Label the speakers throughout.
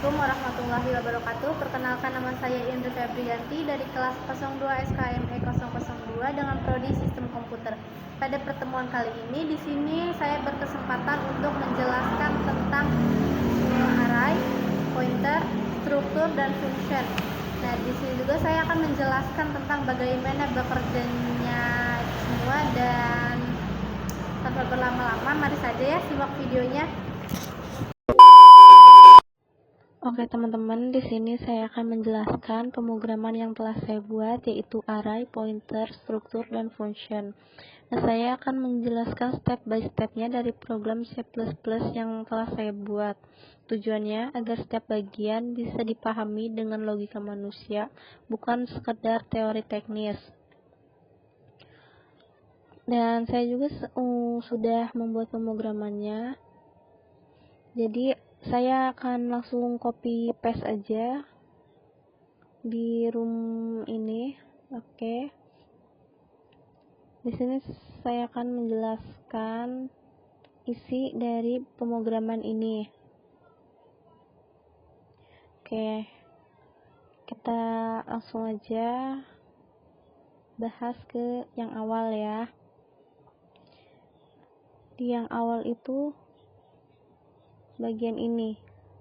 Speaker 1: Assalamualaikum warahmatullahi wabarakatuh. Perkenalkan, nama saya Indra Febrianti dari kelas 02 SKME 002 dengan prodi Sistem Komputer. Pada pertemuan kali ini di sini saya berkesempatan untuk menjelaskan tentang array, pointer, struktur dan function. Nah, di sini juga saya akan menjelaskan tentang bagaimana bekerjanya semua, dan tanpa berlama-lama mari saja ya simak videonya. Oke teman-teman, di sini saya akan menjelaskan pemrograman yang telah saya buat, yaitu array, pointer, struktur, dan function. Nah, saya akan menjelaskan step by stepnya dari program C++ yang telah saya buat. Tujuannya agar setiap bagian bisa dipahami dengan logika manusia, bukan sekedar teori teknis. Dan saya juga sudah membuat pemrogramannya. Jadi saya akan langsung copy paste aja di room ini. Oke. Di sini saya akan menjelaskan isi dari pemrograman ini. Oke. Kita langsung aja bahas ke yang awal ya. Di yang awal itu bagian ini.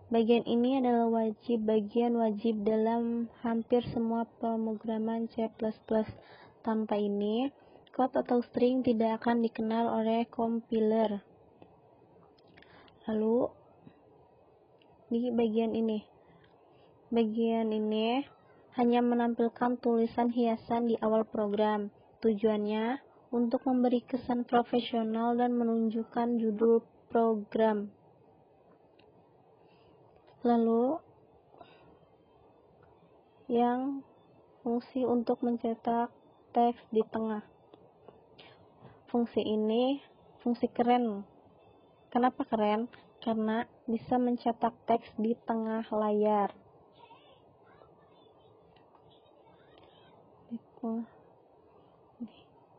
Speaker 1: Bagian ini adalah bagian wajib dalam hampir semua pemrograman C++. Tanpa ini, code atau string tidak akan dikenal oleh compiler. Lalu, di bagian ini hanya menampilkan tulisan hiasan di awal program. Tujuannya untuk memberi kesan profesional dan menunjukkan judul program. Lalu yang fungsi untuk mencetak teks di tengah. Fungsi ini fungsi keren. Kenapa keren? Karena bisa mencetak teks di tengah layar.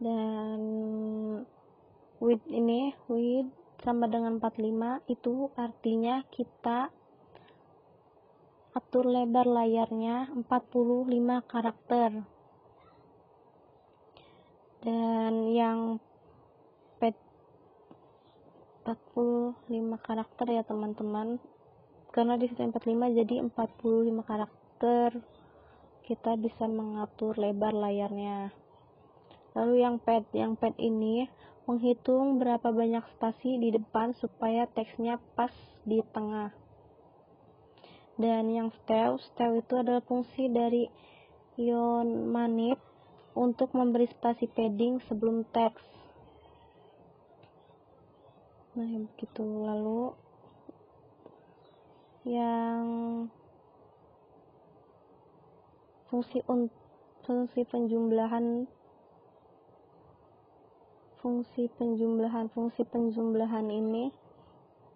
Speaker 1: Dan width sama dengan 45, itu artinya kita atur lebar layarnya 45 karakter. Dan yang pad 45 karakter ya teman-teman. Karena di situ 45 jadi 45 karakter. Kita bisa mengatur lebar layarnya. Lalu yang pad ini menghitung berapa banyak spasi di depan supaya teksnya pas di tengah. Dan yang stew itu adalah fungsi dari ion manip untuk memberi spasi padding sebelum teks. Nah, begitu. Lalu yang fungsi penjumlahan ini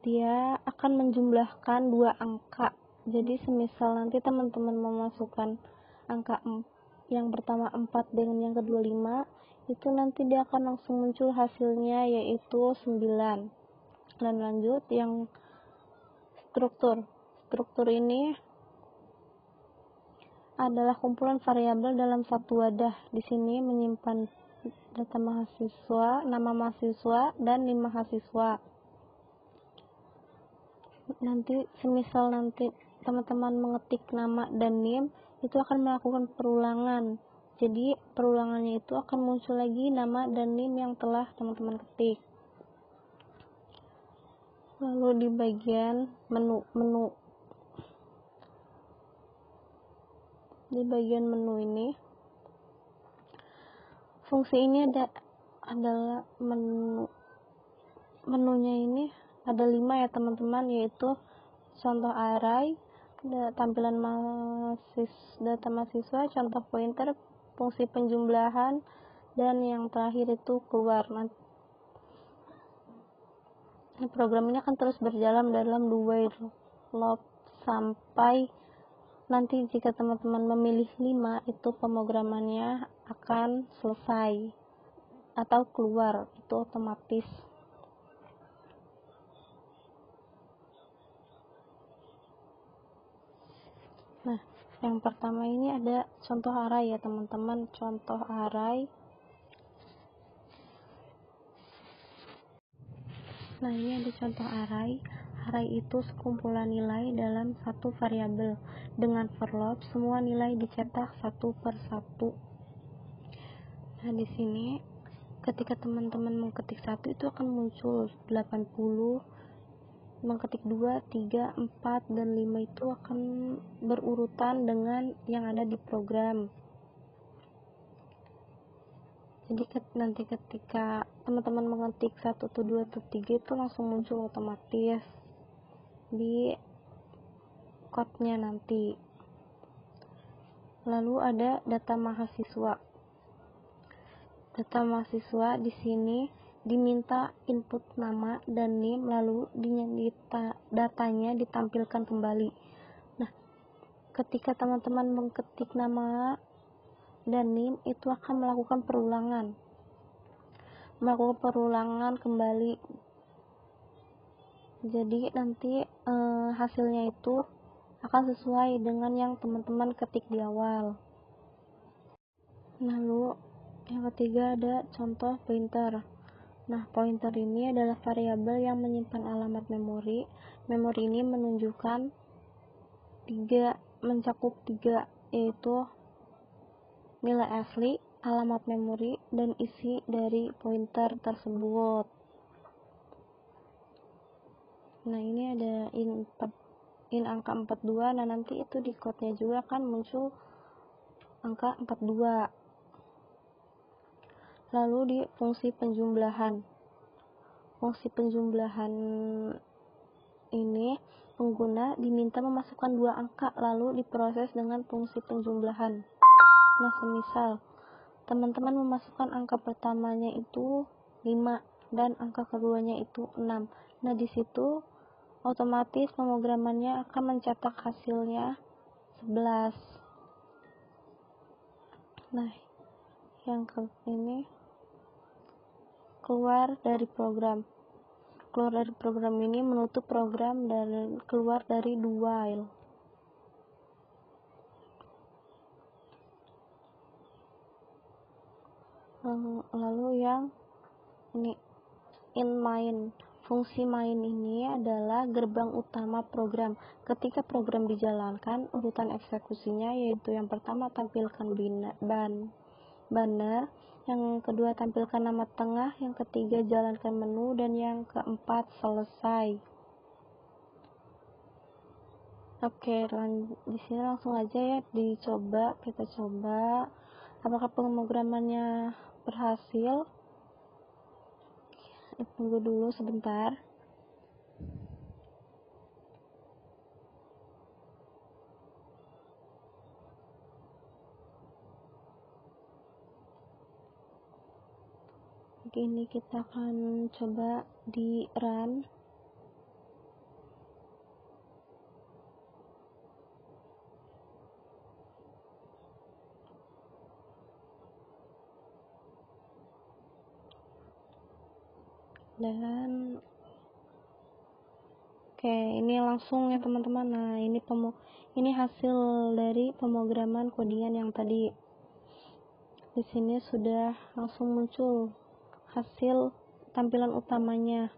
Speaker 1: dia akan menjumlahkan dua angka. Jadi semisal nanti teman-teman memasukkan angka yang pertama 4 dengan yang kedua 5, itu nanti dia akan langsung muncul hasilnya, yaitu 9. Dan lanjut yang struktur ini adalah kumpulan variabel dalam satu wadah. Di sini menyimpan data mahasiswa, nama mahasiswa, dan 5 mahasiswa. Nanti semisal nanti teman-teman mengetik nama dan NIM, itu akan melakukan perulangan. Jadi perulangannya itu akan muncul lagi nama dan NIM yang telah teman-teman ketik. Lalu di bagian menu ini, fungsi ini adalah menunya ini ada 5 ya teman-teman, yaitu contoh array, tampilan data mahasiswa, contoh pointer, fungsi penjumlahan, dan yang terakhir itu keluar. Program ini akan terus berjalan dalam do while loop sampai nanti jika teman-teman memilih 5, itu pemrogramannya akan selesai atau keluar, itu otomatis. Nah, yang pertama ini ada contoh array ya teman-teman, contoh array. Nah, ini ada contoh array. Array itu sekumpulan nilai dalam satu variabel. Dengan for loop, semua nilai dicetak satu per satu. Nah, di sini ketika teman-teman mengetik 1 itu akan muncul 80, mengetik 2, 3, 4, dan 5 itu akan berurutan dengan yang ada di program. Jadi nanti ketika teman-teman mengetik 1 atau 2 atau 3 itu langsung muncul otomatis di code-nya nanti. Lalu ada data mahasiswa. Data mahasiswa di sini diminta input nama dan NIM, lalu datanya ditampilkan kembali. Nah, ketika teman-teman mengetik nama dan NIM itu akan melakukan perulangan kembali. Jadi nanti hasilnya itu akan sesuai dengan yang teman-teman ketik di awal. Lalu yang ketiga ada contoh pointer. Nah, pointer ini adalah variabel yang menyimpan alamat memori. Memori ini mencakup tiga, yaitu nilai asli, alamat memori, dan isi dari pointer tersebut. Nah, ini ada in angka 42. Nah, nanti itu di code-nya juga akan muncul angka 42. Lalu di fungsi penjumlahan. Fungsi penjumlahan ini pengguna diminta memasukkan 2 angka lalu diproses dengan fungsi penjumlahan. Nah, semisal teman-teman memasukkan angka pertamanya itu 5 dan angka keduanya itu 6. Nah, di situ otomatis pemrogramannya akan mencetak hasilnya 11. Nah, yang ini keluar dari program ini menutup program dan keluar dari do while. Lalu yang ini in main. Fungsi main ini adalah gerbang utama program. Ketika program dijalankan, urutan eksekusinya yaitu yang pertama tampilkan banner, yang kedua tampilkan nama tengah, yang ketiga jalankan menu, dan yang keempat selesai. Oke, di sini langsung aja ya kita coba apakah pemrogramannya berhasil. Tunggu dulu sebentar. Oke, ini kita akan coba di run. Dan oke, ini langsung ya teman-teman. Nah, ini hasil dari pemrograman kodian yang tadi. Di sini sudah langsung muncul hasil tampilan utamanya.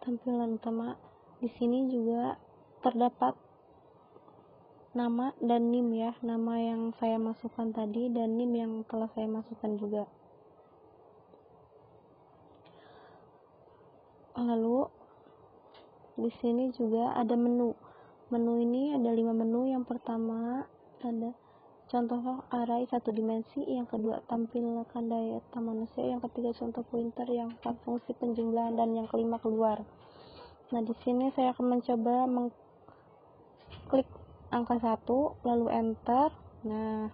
Speaker 1: Tampilan utama di sini juga terdapat nama dan NIM ya, nama yang saya masukkan tadi dan NIM yang telah saya masukkan juga. Lalu di sini juga ada menu. Menu ini ada 5 menu. Yang pertama ada contoh array 1 dimensi, yang kedua tampilkan data manusia, yang ketiga contoh pointer, yang keempat fungsi penjumlahan, dan yang kelima keluar. Nah, di sini saya akan mencoba mengklik angka 1 lalu enter. Nah,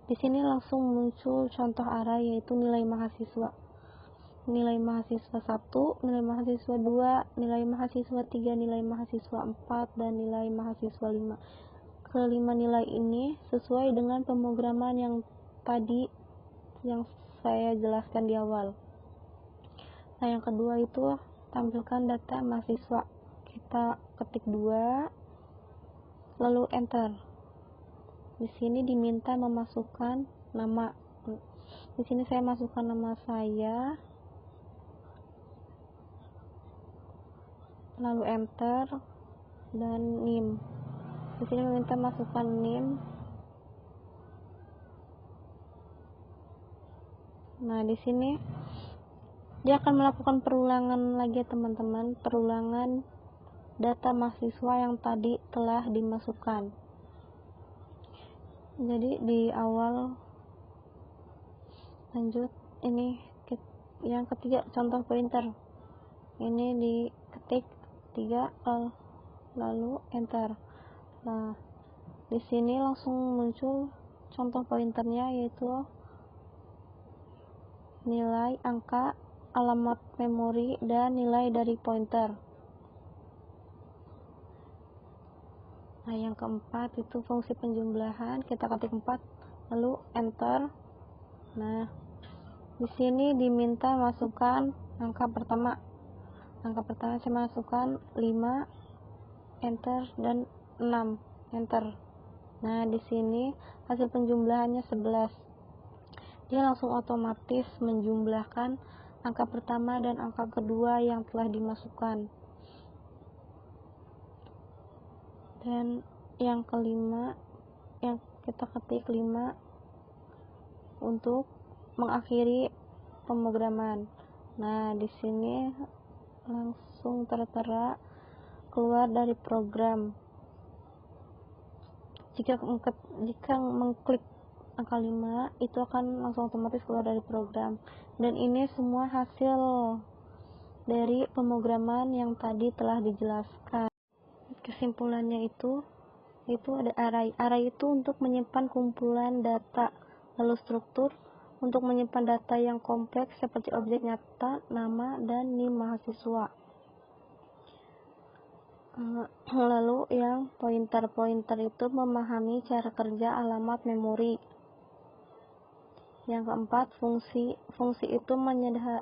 Speaker 1: di sini langsung muncul contoh array yaitu nilai mahasiswa. Nilai mahasiswa 1, nilai mahasiswa 2, nilai mahasiswa 3, nilai mahasiswa 4, dan nilai mahasiswa 5. Kelima nilai ini sesuai dengan pemrograman yang tadi yang saya jelaskan di awal. Nah, yang kedua itu tampilkan data mahasiswa. Kita ketik 2 lalu enter. Di sini diminta memasukkan nama. Di sini saya masukkan nama saya, lalu enter, dan NIM. Di sini meminta masukkan NIM. Nah, di sini dia akan melakukan perulangan lagi ya teman-teman, perulangan data mahasiswa yang tadi telah dimasukkan. Jadi di awal lanjut, ini yang ketiga contoh pointer. Ini diketik 3 lalu enter. Nah, di sini langsung muncul contoh pointernya, yaitu nilai, angka, alamat memori, dan nilai dari pointer. Nah, yang keempat itu fungsi penjumlahan. Kita ketik 4 lalu enter. Nah, di sini diminta masukkan angka pertama. Angka pertama saya masukkan 5, enter, dan 6, enter. Nah, di sini hasil penjumlahannya 11. Dia langsung otomatis menjumlahkan angka pertama dan angka kedua yang telah dimasukkan. Dan yang kelima, yang kita ketik 5 untuk mengakhiri pemrograman. Nah, di sini langsung tertera keluar dari program. Jika mengklik angka 5, itu akan langsung otomatis keluar dari program. Dan ini semua hasil dari pemrograman yang tadi telah dijelaskan. Kesimpulannya itu ada array. Array itu untuk menyimpan kumpulan data, lalu struktur untuk menyimpan data yang kompleks seperti objek nyata, nama, dan NIM mahasiswa. Lalu yang pointer itu memahami cara kerja alamat memori. Yang keempat, fungsi itu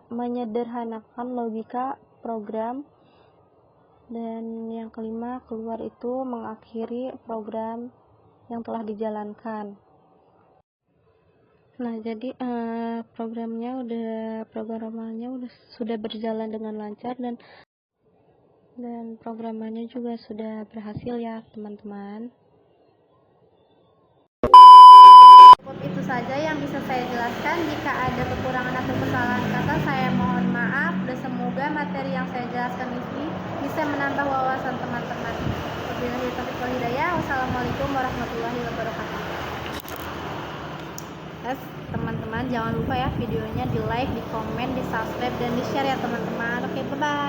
Speaker 1: menyederhanakan logika program. Dan yang kelima, keluar itu mengakhiri program yang telah dijalankan. Nah, jadi programannya sudah berjalan dengan lancar, dan programannya juga sudah berhasil ya teman-teman. Cukup itu saja yang bisa saya jelaskan. Jika ada kekurangan atau kesalahan kata, saya mohon maaf, dan semoga materi yang saya jelaskan ini bisa menambah wawasan teman-teman. Wabillahi taufiq wal hidayah. Wassalamualaikum warahmatullahi wabarakatuh. Teman-teman, jangan lupa ya videonya di like, di komen, di subscribe, dan di share ya teman-teman. Oke, bye-bye.